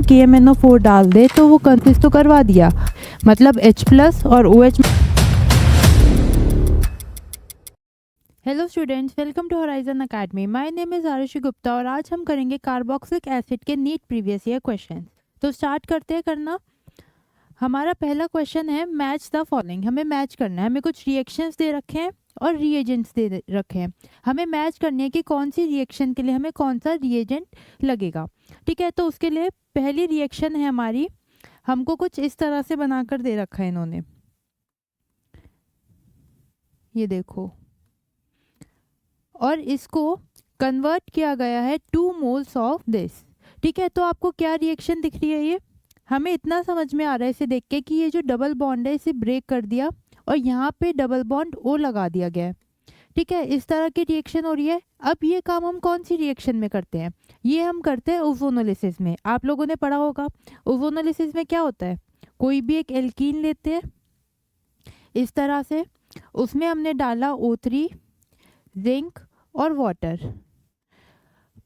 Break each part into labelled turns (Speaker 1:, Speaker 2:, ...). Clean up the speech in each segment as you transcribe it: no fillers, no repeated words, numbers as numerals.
Speaker 1: KMnO4 डाल दे तो वो कंसिस्ट तो करवा दिया, मतलब H+ और OH। Hello students, welcome to Horizon Academy. My name is Aarushi Gupta और आज हम करेंगे कार्बोक्सिलिक एसिड के नीट प्रीवियस ईयर क्वेश्चन। तो स्टार्ट करते हैं करना। हमारा पहला क्वेश्चन है मैच द फॉलोइंग। हमें मैच करना है, हमें कुछ रिएक्शंस दे रखे हैं और रिएजेंट्स दे रखे हैं। हमें मैच करनी है कि कौन सी रिएक्शन के लिए हमें कौन सा रिएजेंट लगेगा। ठीक है, तो उसके लिए पहली रिएक्शन है हमारी, हमको कुछ इस तरह से बनाकर दे रखा है इन्होंने, ये देखो, और इसको कन्वर्ट किया गया है 2 मोल्स ऑफ दिस। ठीक है, तो आपको क्या रिएक्शन दिख रही है? ये हमें इतना समझ में आ रहा है इसे देख के कि ये जो डबल बॉन्ड है इसे ब्रेक कर दिया और यहाँ पे डबल बॉन्ड O लगा दिया गया है। ठीक है, इस तरह की रिएक्शन हो रही है। अब ये काम हम कौन सी रिएक्शन में करते हैं? ये हम करते हैं ओजोनोलिसिस में। आप लोगों ने पढ़ा होगा ओजोनोलिसिस में क्या होता है। कोई भी एक एल्कीन लेते हैं इस तरह से, उसमें हमने डाला O3, जिंक और वाटर।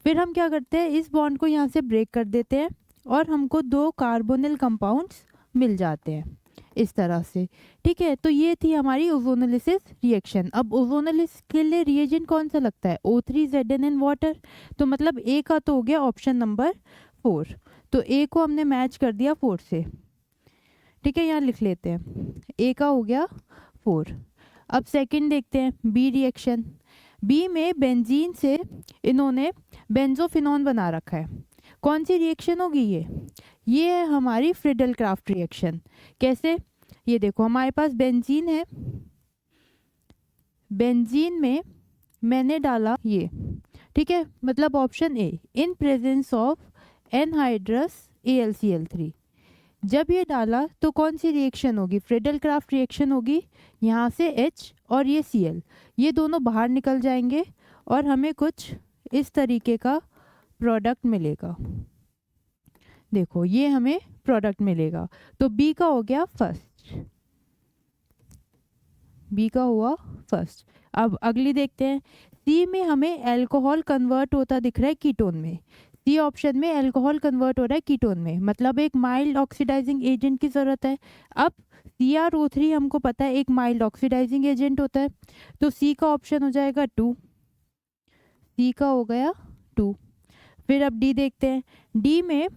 Speaker 1: फिर हम क्या करते हैं, इस बॉन्ड को यहाँ से ब्रेक कर देते हैं और हमको 2 कार्बोनिल कंपाउंड्स मिल जाते हैं इस तरह से। ठीक है, तो ये थी हमारी ओजोनोलिसिस रिएक्शन। अब ओजोनोलिसिस के लिए रिएजेंट कौन सा लगता है? O3, Zn water. तो मतलब ए का तो हो गया ऑप्शन नंबर 4। तो ए को हमने मैच कर दिया 4 से। ठीक है, यहाँ लिख लेते हैं, ए का हो गया 4। अब सेकंड देखते हैं, बी रिएक्शन। बी में बेंजीन से इन्होंने बेंजोफिनॉन बना रखा है। कौन सी रिएक्शन होगी ये है हमारी फ्रिडल क्राफ्ट रिएक्शन। कैसे? ये देखो, हमारे पास बेंजीन है, बेंजीन में मैंने डाला ये। ठीक है, मतलब option A, in presence of anhydrous AlCl3। जब ये डाला तो कौन सी रिएक्शन होगी? फ्रिडल क्राफ्ट रिएक्शन होगी। यहाँ से H और ये Cl, ये दोनों बाहर निकल जाएंगे और हमें कुछ इस तरीके का प्रोडक्ट मिलेगा। देखो, ये हमें प्रोडक्ट मिलेगा। तो बी का हो गया फर्स्ट, बी का हुआ फर्स्ट। अब अगली देखते हैं, सी में हमें अल्कोहल कन्वर्ट होता दिख रहा है कीटोन में। सी ऑप्शन में अल्कोहल कन्वर्ट हो रहा है कीटोन में, मतलब एक माइल्ड ऑक्सीडाइजिंग एजेंट की ज़रूरत है। अब CrO3 हमको पता है एक माइल्ड ऑक्सीडाइजिंग एजेंट होता है, तो सी का ऑप्शन हो जाएगा 2। सी का हो गया 2। फिर अब डी देखते हैं। डी में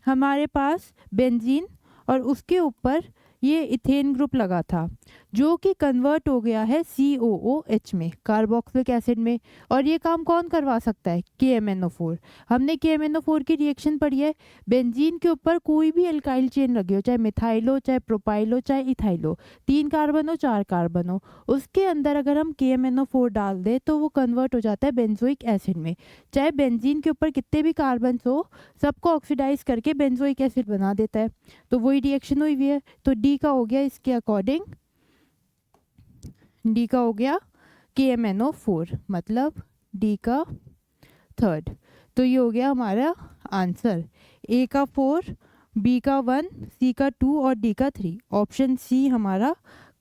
Speaker 1: हमारे पास बेंजीन और उसके ऊपर ये इथेन ग्रुप लगा था जो कि कन्वर्ट हो गया है COOH में, कार्बोक्सिलिक एसिड में। और ये काम कौन करवा सकता है? KMnO4। हमने KMnO4 की रिएक्शन पढ़ी है। बेंजीन के ऊपर कोई भी एल्काइल चेन लगी हो, चाहे मिथाइल हो, चाहे प्रोपाइल हो, चाहे इथाइल हो, 3 कार्बन हो, 4 कार्बन हो, उसके अंदर अगर हम KMnO4 डाल दें तो वो कन्वर्ट हो जाता है बेंजोइक एसिड में। चाहे बेंजीन के ऊपर कितने भी कार्बन हो, सबको ऑक्सीडाइज करके बेंजोइक एसिड बना देता है। तो वही रिएक्शन हुई हुई है। तो डी का हो गया इसके अकॉर्डिंग, डी का हो गया KMnO4, मतलब डी का थर्ड। तो ये हो गया हमारा आंसर, ए का 4, बी का 1, सी का 2 और डी का 3। ऑप्शन सी हमारा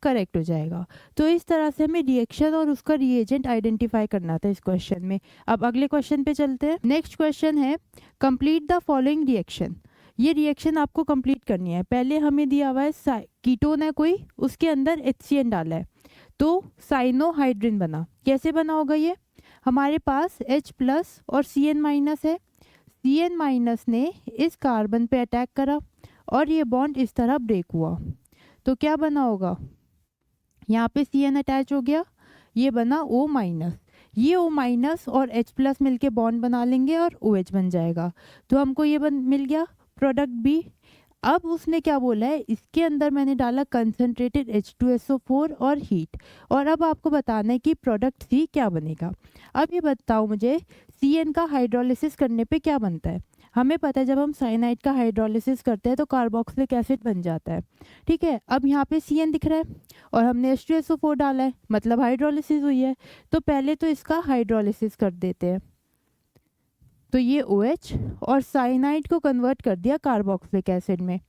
Speaker 1: करेक्ट हो जाएगा। तो इस तरह से हमें रिएक्शन और उसका रिएजेंट आइडेंटिफाई करना था इस क्वेश्चन में। अब अगले क्वेश्चन पे चलते हैं। नेक्स्ट क्वेश्चन है, कंप्लीट द फॉलोइंग रिएक्शन। ये रिएक्शन आपको कंप्लीट करनी है। पहले हमें दिया हुआ है कीटोन है कोई, उसके अंदर HCN डाला है तो साइनोहाइड्रिन बना। कैसे बना होगा ये? हमारे पास H+ और Cn- है। Cn- ने इस कार्बन पे अटैक करा और ये बॉन्ड इस तरह ब्रेक हुआ, तो क्या बना होगा? यहाँ पे Cn अटैच हो गया, ये बना O-। ये O- और H+ मिलके बॉन्ड बना लेंगे और OH बन जाएगा। तो हमको ये मिल गया प्रोडक्ट बी। अब उसने क्या बोला है, इसके अंदर मैंने डाला कंसनट्रेटेड H2SO4 और हीट। और अब आपको बताना है कि प्रोडक्ट सी क्या बनेगा। अब ये बताओ मुझे, Cn का हाइड्रोलिसिस करने पे क्या बनता है? हमें पता है जब हम साइनाइड का हाइड्रोलिसिस करते हैं तो कार्बोक्सिलिक एसिड बन जाता है। ठीक है, अब यहाँ पे Cn दिख रहा है और हमने H2SO4 डाला है, मतलब हाइड्रोलिसिस हुई है। तो पहले तो इसका हाइड्रोलिसिस कर देते हैं, तो ये OH और साइनाइड को कन्वर्ट कर दिया कार्बोक्सिलिक एसिड में,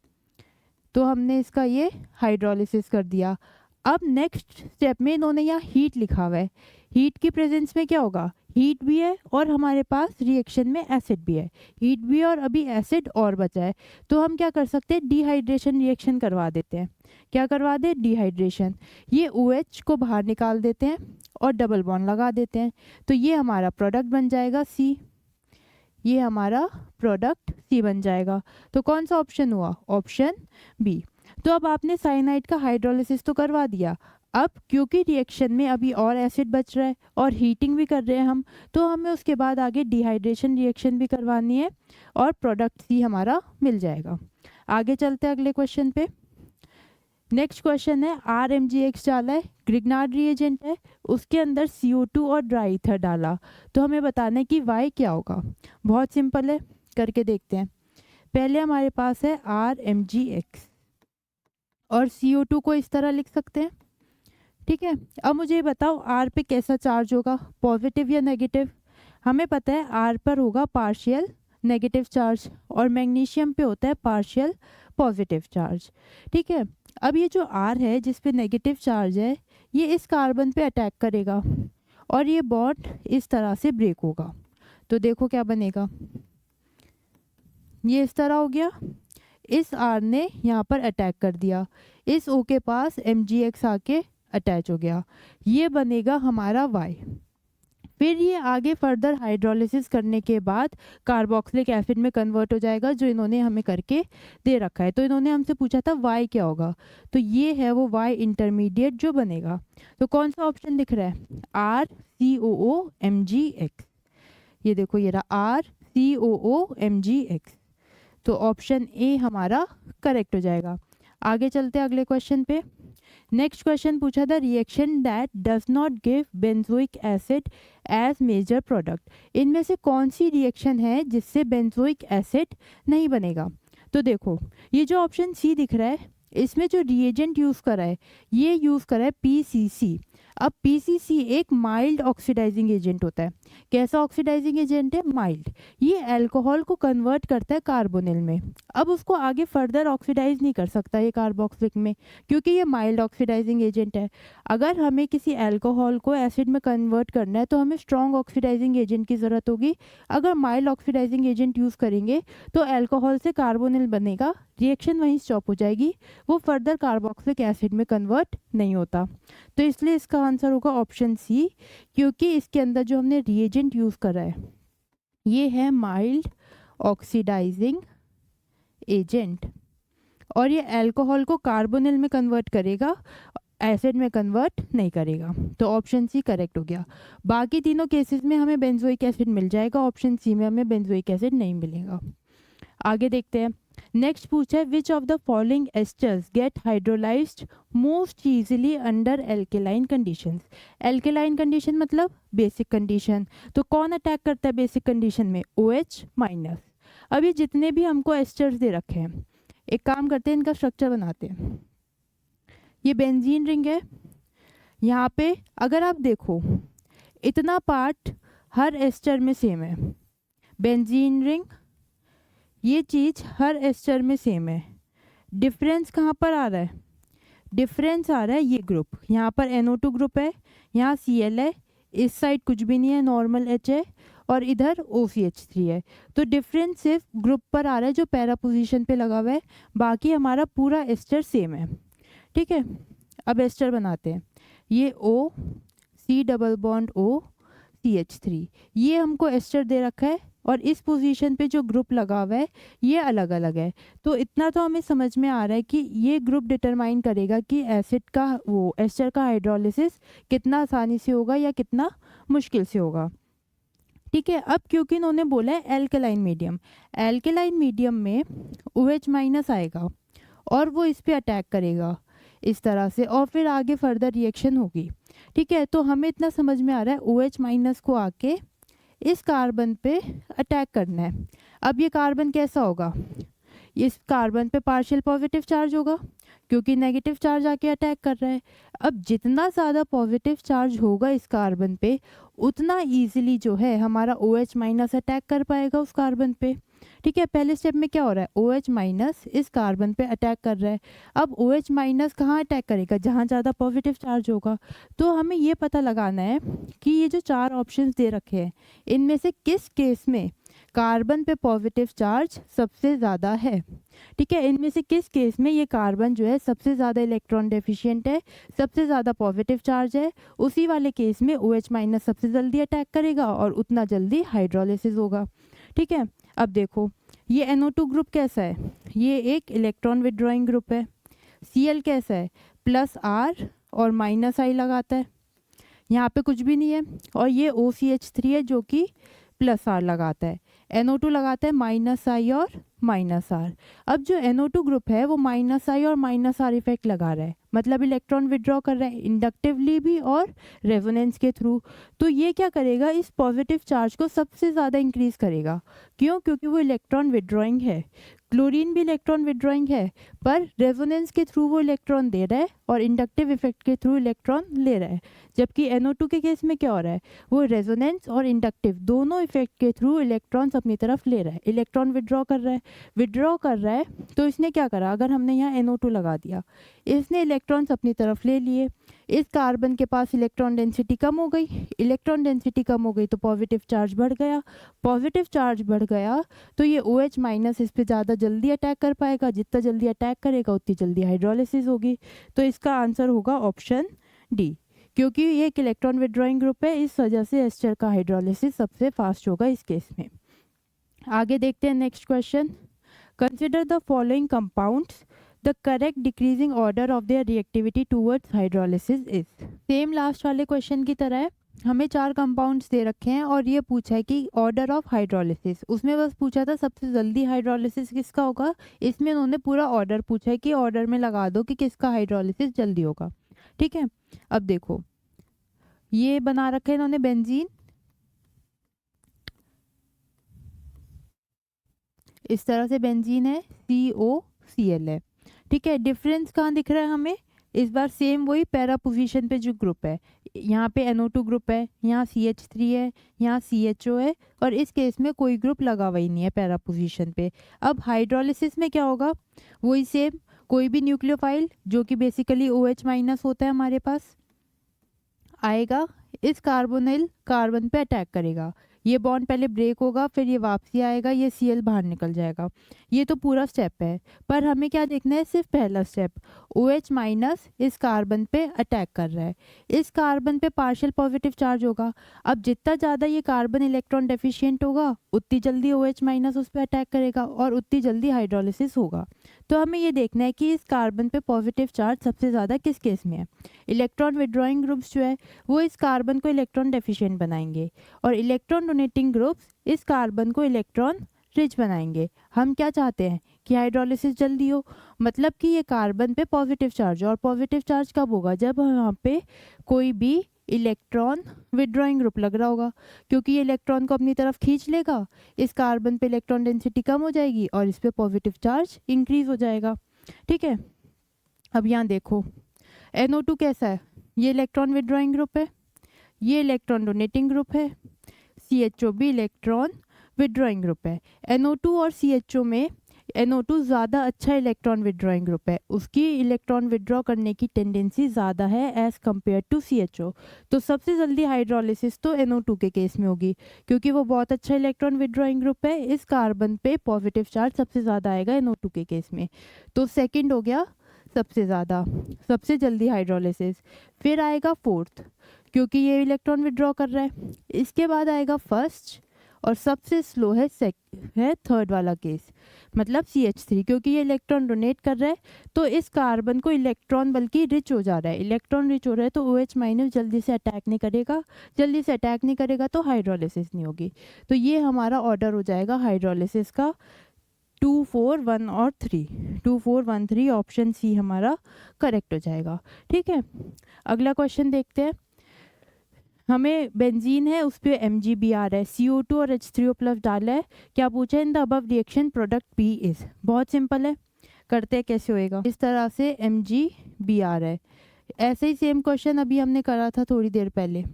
Speaker 1: तो हमने इसका ये हाइड्रोलिसिस कर दिया। अब नेक्स्ट स्टेप में इन्होंने यहाँ हीट लिखा हुआ है। हीट की प्रेजेंस में क्या होगा? हीट भी है और हमारे पास रिएक्शन में एसिड भी है। हीट भी है और अभी एसिड और बचा है, तो हम क्या कर सकते हैं, डिहाइड्रेशन रिएक्शन करवा देते हैं। क्या करवा दें, डिहाइड्रेशन। ये OH को बाहर निकाल देते हैं और डबल बॉन्ड लगा देते हैं, तो ये हमारा प्रोडक्ट बन जाएगा C। ये हमारा प्रोडक्ट C बन जाएगा। तो कौन सा ऑप्शन हुआ, ऑप्शन B। तो अब आपने साइनाइड का हाइड्रोलिसिस तो करवा दिया, अब क्योंकि रिएक्शन में अभी और एसिड बच रहा है और हीटिंग भी कर रहे हैं हम, तो हमें उसके बाद आगे डिहाइड्रेशन रिएक्शन भी करवानी है और प्रोडक्ट C हमारा मिल जाएगा। आगे चलते हैं अगले क्वेश्चन पे। नेक्स्ट क्वेश्चन है, RMgX डाला है, ग्रिग्नार्ड रिएजेंट है, उसके अंदर CO2 और ड्राई ईथर डाला, तो हमें बताना है कि Y क्या होगा। बहुत सिंपल है, करके देखते हैं। पहले हमारे पास है RMgX और CO2 को इस तरह लिख सकते हैं, ठीक है। अब मुझे ये बताओ R पे कैसा चार्ज होगा, पॉजिटिव या नेगेटिव। हमें पता है R पर होगा पार्शियल नेगेटिव चार्ज और मैग्नीशियम पे होता है पार्शियल पॉजिटिव चार्ज, ठीक है। अब ये जो R है जिस पे नेगेटिव चार्ज है, ये इस कार्बन पे अटैक करेगा और ये बॉन्ड इस तरह से ब्रेक होगा, तो देखो क्या बनेगा, ये इस तरह हो गया। इस R ने यहाँ पर अटैक कर दिया, इस O के पास MgX आके अटैच हो गया, ये बनेगा हमारा Y। फिर ये आगे फर्दर हाइड्रोलिसिस करने के बाद कार्बोक्सिलिक एसिड में कन्वर्ट हो जाएगा, जो इन्होंने हमें करके दे रखा है। तो इन्होंने हमसे पूछा था Y क्या होगा, तो ये है वो Y इंटरमीडिएट जो बनेगा। तो कौन सा ऑप्शन दिख रहा है, RCOOMgX। ये देखो ये रहा RCOOMgX, तो ऑप्शन A हमारा करेक्ट हो जाएगा। आगे चलते हैं अगले क्वेश्चन पे। नेक्स्ट क्वेश्चन पूछा था, reaction that does not give benzoic acid as major product. इनमें से कौन सी रिएक्शन है जिससे बेंजोइक एसिड नहीं बनेगा। तो देखो ये जो ऑप्शन C दिख रहा है, इसमें जो रिएजेंट यूज़ करा है ये यूज़ करा है PCC। अब PCC एक माइल्ड ऑक्सीडाइजिंग एजेंट होता है। कैसा ऑक्सीडाइजिंग एजेंट है, माइल्ड। ये अल्कोहल को कन्वर्ट करता है कार्बोनिल में। अब उसको आगे फर्दर ऑक्सीडाइज नहीं कर सकता ये कार्बोक्सिलिक में, क्योंकि ये माइल्ड ऑक्सीडाइजिंग एजेंट है। अगर हमें किसी अल्कोहल को एसिड में कन्वर्ट करना है तो हमें स्ट्रॉन्ग ऑक्सीडाइजिंग एजेंट की ज़रूरत होगी। अगर माइल्ड ऑक्सीडाइजिंग एजेंट यूज़ करेंगे तो अल्कोहल से कार्बोनिल बनेगा, रिएक्शन वहीं स्टॉप हो जाएगी, वो फर्दर कार्बोक्सिलिक एसिड में कन्वर्ट नहीं होता। तो इसलिए इसका आंसर होगा ऑप्शन C, क्योंकि इसके अंदर जो हमने रिएजेंट यूज़ करा है ये है माइल्ड ऑक्सीडाइजिंग एजेंट और ये अल्कोहल को कार्बोनिल में कन्वर्ट करेगा, एसिड में कन्वर्ट नहीं करेगा। तो ऑप्शन C करेक्ट हो गया। बाकी तीनों केसेस में हमें बेंजोइक एसिड मिल जाएगा, ऑप्शन C में हमें बेंजोइक एसिड नहीं मिलेगा। आगे देखते हैं। नेक्स्ट पूछा है, which of the following esters get hydrolysed most easily under alkaline conditions. Alkaline condition मतलब बेसिक कंडीशन, तो कौन अटैक करता है बेसिक कंडीशन में, OH माइनस। अब ये जितने भी हमको एस्टर्स दे रखे हैं, एक काम करते हैं इनका स्ट्रक्चर बनाते हैं। ये बेंजीन रिंग है, यहाँ पे अगर आप देखो इतना पार्ट हर एस्टर में सेम है, बेंजीन रिंग ये चीज़ हर एस्टर में सेम है। डिफरेंस कहाँ पर आ रहा है, डिफरेंस आ रहा है ये ग्रुप, यहाँ पर NO2 ग्रुप है, यहाँ Cl है, इस साइड कुछ भी नहीं है, नॉर्मल H है और इधर OCH3 है। तो डिफरेंस सिर्फ ग्रुप पर आ रहा है जो पैरा पोजीशन पे लगा हुआ है, बाकी हमारा पूरा एस्टर सेम है, ठीक है। अब एस्टर बनाते हैं, ये O C double bond O CH3, ये हमको एस्टर दे रखा है और इस पोजीशन पे जो ग्रुप लगा हुआ है ये अलग अलग है। तो इतना तो हमें समझ में आ रहा है कि ये ग्रुप डिटरमाइन करेगा कि एसिड का वो एस्टर का हाइड्रोलिसिस कितना आसानी से होगा या कितना मुश्किल से होगा, ठीक है। अब क्योंकि इन्होंने बोला है एल्केलाइन मीडियम, एल्केलाइन मीडियम में OH माइनस आएगा और वो इस पे अटैक करेगा इस तरह से और फिर आगे फर्दर रिएक्शन होगी, ठीक है। तो हमें इतना समझ में आ रहा है OH माइनस को आके इस कार्बन पे अटैक करना है। अब ये कार्बन कैसा होगा, इस कार्बन पे पार्शियल पॉजिटिव चार्ज होगा क्योंकि नेगेटिव चार्ज आके अटैक कर रहा है। अब जितना ज़्यादा पॉजिटिव चार्ज होगा इस कार्बन पे उतना इजीली जो है हमारा OH माइनस अटैक कर पाएगा उस कार्बन पे। ठीक है, पहले स्टेप में क्या हो रहा है, OH माइनस इस कार्बन पे अटैक कर रहा है। अब OH माइनस कहाँ अटैक करेगा, जहाँ ज़्यादा पॉजिटिव चार्ज होगा। तो हमें ये पता लगाना है कि ये जो 4 ऑप्शंस दे रखे हैं इनमें से किस केस में कार्बन पे पॉजिटिव चार्ज सबसे ज़्यादा है। ठीक है, इनमें से किस केस में ये कार्बन जो है सबसे ज़्यादा इलेक्ट्रॉन डेफिशिएंट है, सबसे ज़्यादा पॉजिटिव चार्ज है, उसी वाले केस में OH माइनस सबसे जल्दी अटैक करेगा और उतना जल्दी हाइड्रोलिसिस होगा। ठीक है, अब देखो ये NO2 ग्रुप कैसा है, ये एक इलेक्ट्रॉन विड्रॉइंग ग्रुप है। Cl कैसा है, +R और -I लगाता है, यहाँ पे कुछ भी नहीं है। और ये OCH3 है जो कि +R लगाता है। NO2 लगाता है -I और -R। अब जो NO2 ग्रुप है वो -I और -R इफेक्ट लगा रहा है, मतलब इलेक्ट्रॉन विड्रॉ कर रहा है इंडक्टिवली भी और रेजोनेंस के थ्रू। तो ये क्या करेगा, इस पॉजिटिव चार्ज को सबसे ज़्यादा इंक्रीज करेगा। क्यों, क्योंकि वो इलेक्ट्रॉन विड्रॉइंग है। क्लोरीन भी इलेक्ट्रॉन विड्रॉइंग है, पर रेजोनेंस के थ्रू वो इलेक्ट्रॉन दे रहा है और इंडक्टिव इफेक्ट के थ्रू इलेक्ट्रॉन ले रहा है। जबकि NO2 के केस में क्या हो रहा है, वो रेजोनेंस और इंडक्टिव दोनों इफेक्ट के थ्रू इलेक्ट्रॉन्स अपनी तरफ ले रहा है, इलेक्ट्रॉन विड्रॉ कर रहा है। तो इसने क्या करा, अगर हमने यहाँ NO2 लगा दिया, इसने इलेक्ट्रॉन्स अपनी तरफ ले लिए। इस कार्बन के पास इलेक्ट्रॉन डेंसिटी कम हो गई, इलेक्ट्रॉन डेंसिटी कम हो गई तो पॉजिटिव चार्ज बढ़ गया, पॉजिटिव चार्ज बढ़ गया तो ये OH माइनस इस पे ज़्यादा जल्दी अटैक कर पाएगा, जितना जल्दी अटैक करेगा उतनी जल्दी हाइड्रोलिसिस होगी। तो इसका आंसर होगा ऑप्शन डी, क्योंकि ये एक इलेक्ट्रॉन विड्रॉइंग ग्रुप है, इस वजह से एस्टर का हाइड्रोलिसिस सबसे फास्ट होगा इस केस में। आगे देखते हैं next question. Consider the following compounds, the correct decreasing order of their reactivity towards hydrolysis is. Same last वाले क्वेश्चन की तरह है, हमें 4 कंपाउंड्स दे रखे हैं और ये पूछा है कि ऑर्डर ऑफ हाइड्रोलिसिस, उसमें बस पूछा था सबसे जल्दी हाइड्रोलिसिस किसका होगा, इसमें उन्होंने पूरा ऑर्डर पूछा है कि ऑर्डर में लगा दो कि किसका हाइड्रोलिसिस जल्दी होगा। ठीक है, अब देखो ये बना रखे हैं इन्होंने बेंजीन, इस तरह से बेंजीन है, COCl है। ठीक है, डिफरेंस कहाँ दिख रहा है हमें, इस बार सेम वही पैरा पोजीशन पे जो ग्रुप है, यहाँ पे NO2 ग्रुप है, यहाँ CH3 है, यहाँ CHO है और इस केस में कोई ग्रुप लगा हुआ ही नहीं है पैरा पोजीशन पे। अब हाइड्रोलिसिस में क्या होगा, वही सेम, कोई भी न्यूक्लियोफाइल जो कि बेसिकली OH माइनस होता है हमारे पास आएगा, इस कार्बोनिल कार्बन पे अटैक करेगा, ये बॉन्ड पहले ब्रेक होगा, फिर ये वापसी आएगा, ये Cl बाहर निकल जाएगा। ये तो पूरा स्टेप है, पर हमें क्या देखना है, सिर्फ पहला स्टेप, OH माइनस इस कार्बन पे अटैक कर रहा है, इस कार्बन पे पार्शियल पॉजिटिव चार्ज होगा। अब जितना ज़्यादा ये कार्बन इलेक्ट्रॉन डेफिशिएंट होगा उतनी जल्दी OH माइनस उस पर अटैक करेगा और उतनी जल्दी हाइड्रोलिसिस होगा। तो हमें ये देखना है कि इस कार्बन पे पॉजिटिव चार्ज सबसे ज़्यादा किस केस में है। इलेक्ट्रॉन विड्रॉइंग ग्रुप्स जो है वो इस कार्बन को इलेक्ट्रॉन डेफिशिएंट बनाएंगे और इलेक्ट्रॉन डोनेटिंग ग्रुप्स इस कार्बन को इलेक्ट्रॉन रिच बनाएंगे। हम क्या चाहते हैं कि हाइड्रोलिसिस जल्दी हो, मतलब कि ये कार्बन पे पॉजिटिव चार्ज, और पॉजिटिव चार्ज कब होगा, जब यहाँ पे कोई भी इलेक्ट्रॉन विड्रॉइंग ग्रुप लग रहा होगा, क्योंकि ये इलेक्ट्रॉन को अपनी तरफ खींच लेगा, इस कार्बन पे इलेक्ट्रॉन डेंसिटी कम हो जाएगी और इस पे पॉजिटिव चार्ज इंक्रीज हो जाएगा। ठीक है, अब यहाँ देखो NO2 कैसा है, ये इलेक्ट्रॉन विड्रॉइंग ग्रुप है, ये इलेक्ट्रॉन डोनेटिंग ग्रुप है, CHO भी इलेक्ट्रॉन विड्रॉइंग ग्रुप है। NO2 और CHO में NO2 ज़्यादा अच्छा इलेक्ट्रॉन विड्रॉइंग ग्रुप है, उसकी इलेक्ट्रॉन विड्रॉ करने की टेंडेंसी ज़्यादा है एज़ कम्पेयर टू CHO। तो सबसे जल्दी हाइड्रोलिसिस तो NO2 के केस में होगी, क्योंकि वो बहुत अच्छा इलेक्ट्रॉन विड्रॉइंग ग्रुप है, इस कार्बन पे पॉजिटिव चार्ज सबसे ज़्यादा आएगा NO2 के केस में। तो सेकेंड हो गया सबसे ज़्यादा, सबसे जल्दी हाइड्रोलिसिस। फिर आएगा फोर्थ, क्योंकि ये इलेक्ट्रॉन विड्रॉ कर रहा है। इसके बाद आएगा फर्स्ट और सबसे स्लो है थर्ड वाला केस, मतलब CH3, क्योंकि ये इलेक्ट्रॉन डोनेट कर रहा है तो इस कार्बन को इलेक्ट्रॉन बल्कि रिच हो जा रहा है, इलेक्ट्रॉन रिच हो रहा है तो OH माइनस जल्दी से अटैक नहीं करेगा, जल्दी से अटैक नहीं करेगा तो हाइड्रोलिसिस नहीं होगी। तो ये हमारा ऑर्डर हो जाएगा हाइड्रोलिसिस का 2, 4, 1 और 3, 2, 4, 1, 3 ऑप्शन सी हमारा करेक्ट हो जाएगा। ठीक है, अगला क्वेश्चन देखते हैं। हमें बेंजीन है, उस पर MgBr है, CO2 और H3O प्लस डाला है, क्या पूछा है, in the above reaction product P is. बहुत सिंपल है, करते हैं कैसे होएगा, इस तरह से MgBr है। ऐसे ही सेम क्वेश्चन अभी हमने करा था थोड़ी देर पहले।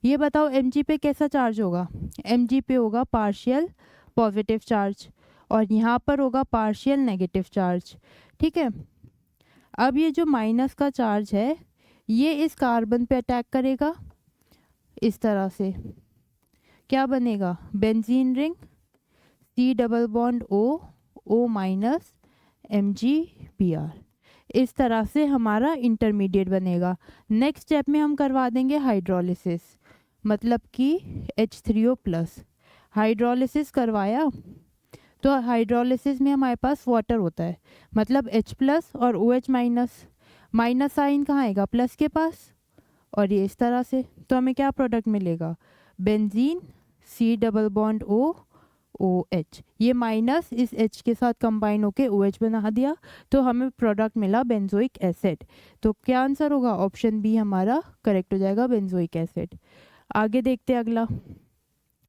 Speaker 1: ये बताओ Mg पे कैसा चार्ज होगा, Mg पे होगा पार्शियल पॉजिटिव चार्ज। और यहाँ पर होगा पार्शियल नेगेटिव चार्ज। ठीक है, अब ये जो माइनस का चार्ज है ये इस कार्बन पे अटैक करेगा इस तरह से, क्या बनेगा, benzene ring, C double bond O, O minus MgBr। इस तरह से हमारा इंटरमीडिएट बनेगा। नेक्स्ट स्टेप में हम करवा देंगे हाइड्रोलिसिस, मतलब कि H3O+। हाइड्रोलिसिस करवाया तो हाइड्रोलिसिस में हमारे पास वाटर होता है, मतलब H+ और OH माइनस, माइनस साइन कहाँ आएगा, प्लस के पास, और ये इस तरह से, तो हमें क्या प्रोडक्ट मिलेगा, benzene, C double bond O, OH। ये माइनस इस H के साथ कंबाइन होके OH बना दिया, तो हमें प्रोडक्ट मिला बेंजोइक एसिड। तो क्या आंसर होगा, ऑप्शन बी हमारा करेक्ट हो जाएगा, बेंजोइक एसिड। आगे देखते हैं अगला,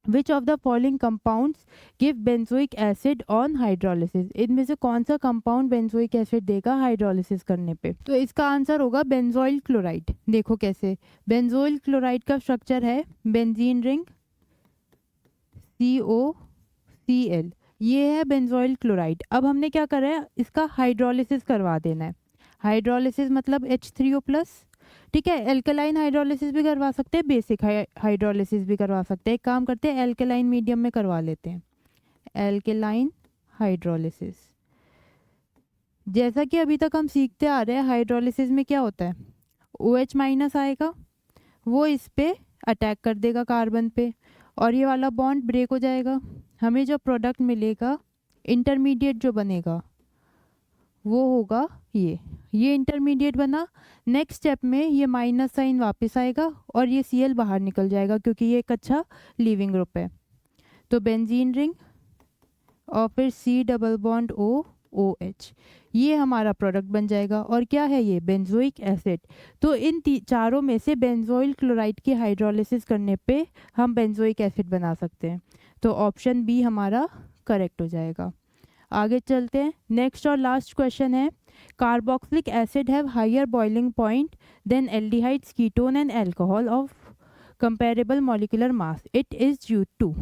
Speaker 1: विच of the following compounds give benzoic acid on hydrolysis. इनमें से कौन सा कंपाउंड बेंजोइक एसिड देगा हाइड्रोलिसिस करने पे, तो इसका आंसर होगा बेंजोइल क्लोराइड। देखो कैसे, बेंजोइल क्लोराइड का स्ट्रक्चर है बेंजीन रिंग COCl, ये है बेंजोइल क्लोराइड। अब हमने क्या करा है, इसका हाइड्रोलिसिस करवा देना है। हाइड्रोलिसिस मतलब H3O+। ठीक है, एल्कलाइन हाइड्रोलिसिस भी करवा सकते हैं, बेसिक हाइड्रोलिसिस भी करवा सकते हैं। एक काम करते हैं, एल्कलाइन मीडियम में करवा लेते हैं, एल्कलाइन हाइड्रोलिसिस। जैसा कि अभी तक हम सीखते आ रहे हैं, हाइड्रोलिसिस में क्या होता है, OH माइनस आएगा, वो इस पे अटैक कर देगा कार्बन पे, और ये वाला बॉन्ड ब्रेक हो जाएगा। हमें जो प्रोडक्ट मिलेगा, इंटरमीडिएट जो बनेगा वो होगा ये इंटरमीडिएट बना। नेक्स्ट स्टेप में ये माइनस साइन वापस आएगा और ये Cl बाहर निकल जाएगा, क्योंकि ये एक अच्छा लीविंग ग्रुप है। तो बेंजीन रिंग और फिर C double bond O, OH, ये हमारा प्रोडक्ट बन जाएगा। और क्या है ये, बेंजोइक एसिड। तो इन चारों में से बेंजोइल क्लोराइड की हाइड्रोलिसिस करने पे हम बेंजोइक एसिड बना सकते हैं, तो ऑप्शन बी हमारा करेक्ट हो जाएगा। आगे चलते हैं, नेक्स्ट और लास्ट क्वेश्चन है, carboxylic acid have higher boiling point than aldehydes, ketone and alcohol of comparable molecular mass, it is due to.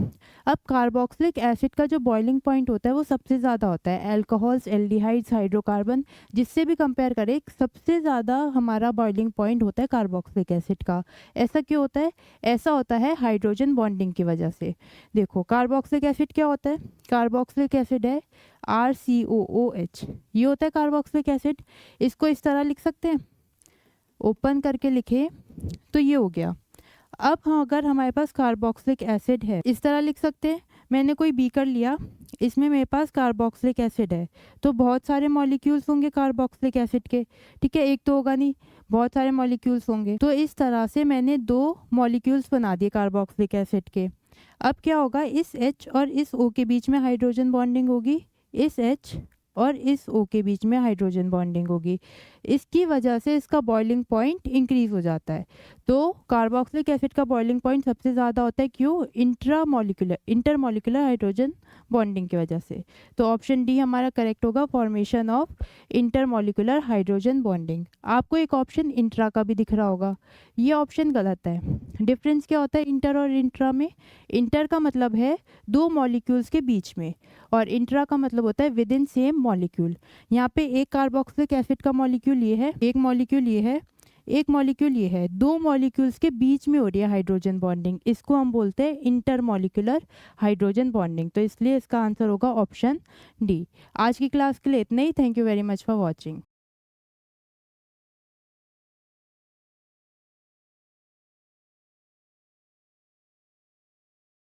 Speaker 1: अब कार्बोक्सिलिक एसिड का जो बॉइलिंग पॉइंट होता है वो सबसे ज़्यादा होता है, अल्कोहल्स, एल्डिहाइड्स, हाइड्रोकार्बन जिससे भी कंपेयर करें सबसे ज़्यादा हमारा बॉइलिंग पॉइंट होता है कार्बोक्सिलिक एसिड का। ऐसा क्यों होता है, ऐसा होता है हाइड्रोजन बॉन्डिंग की वजह से। देखो कार्बोक्सिलिक एसिड क्या होता है, कार्बोक्सिलिक एसिड है RCOOH, ये होता है कार्बोक्सिलिक एसिड। इसको इस तरह लिख सकते हैं, ओपन करके लिखे तो ये हो गया। अब अगर हमारे पास कार्बोक्सिलिक एसिड है, इस तरह लिख सकते हैं, मैंने कोई बीकर लिया, इसमें मेरे पास कार्बोक्सिलिक एसिड है, तो बहुत सारे मॉलिक्यूल्स होंगे कार्बोक्सिलिक एसिड के। ठीक है, एक तो होगा नहीं, बहुत सारे मॉलिक्यूल्स होंगे। तो इस तरह से मैंने 2 मॉलिक्यूल्स बना दिए कार्बोक्सिलिक एसिड के। अब क्या होगा, इस H और इस O के बीच में हाइड्रोजन बॉन्डिंग होगी, इस H और इस O के बीच में हाइड्रोजन बॉन्डिंग होगी। इसकी वजह से इसका बॉइलिंग पॉइंट इंक्रीज हो जाता है। तो कार्बोक्सिलिक एसिड का बॉइलिंग पॉइंट सबसे ज़्यादा होता है, क्यों, इंटरमॉलिक्यूलर हाइड्रोजन बॉन्डिंग की वजह से। तो ऑप्शन डी हमारा करेक्ट होगा, formation of intermolecular hydrogen bonding. आपको एक ऑप्शन इंट्रा का भी दिख रहा होगा, ये ऑप्शन गलत है। डिफरेंस क्या होता है इंटर और इंट्रा में, इंटर का मतलब है 2 मॉलिक्यूल्स के बीच में, और इंट्रा का मतलब होता है विद इन सेम मॉलिक्यूल। यहाँ पे एक कार्बोक्सिलिक एसिड का मॉलिक्यूल ये है, एक मॉलिक्यूल ये है, एक मॉलिक्यूल ये है, 2 मॉलिक्यूल्स के बीच में हो रही है हाइड्रोजन बॉन्डिंग, इसको हम बोलते हैं इंटरमॉलिक्यूलर हाइड्रोजन बॉन्डिंग। तो इसलिए इसका आंसर होगा ऑप्शन डी। आज की क्लास के लिए इतना ही, thank you very much for watching.